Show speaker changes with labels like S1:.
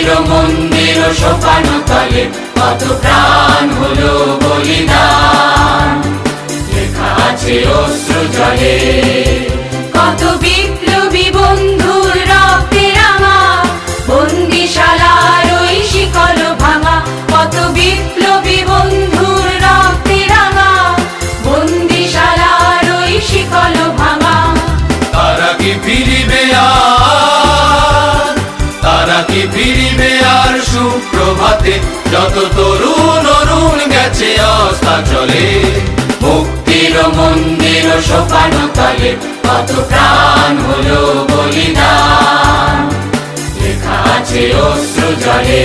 S1: মুক্তির মন্দির সোপানো তলে কত প্রাণ হলো বলিদান, লেখা আছে অশ্রু জলে।
S2: কত বিপ্লবী বন্ধুর রক্তে রাঙা, বন্দিশালার ওই শিকল ভাঙা। কত বিপ্লবী বন্ধুর রক্তে রাঙা, বন্দিশালার ওই শিকল ভাঙা।
S1: তারা কি ফিরিবে আর, তারা কি ফিরিবে আর সুপ্রভাতে, যত তরুণ অরুণ গেছে অস্তাচলে। মুক্তির মন্দির সোপানো তলে কত প্রাণ হলো বলিদান, লেখা আছে অশ্রু জলে।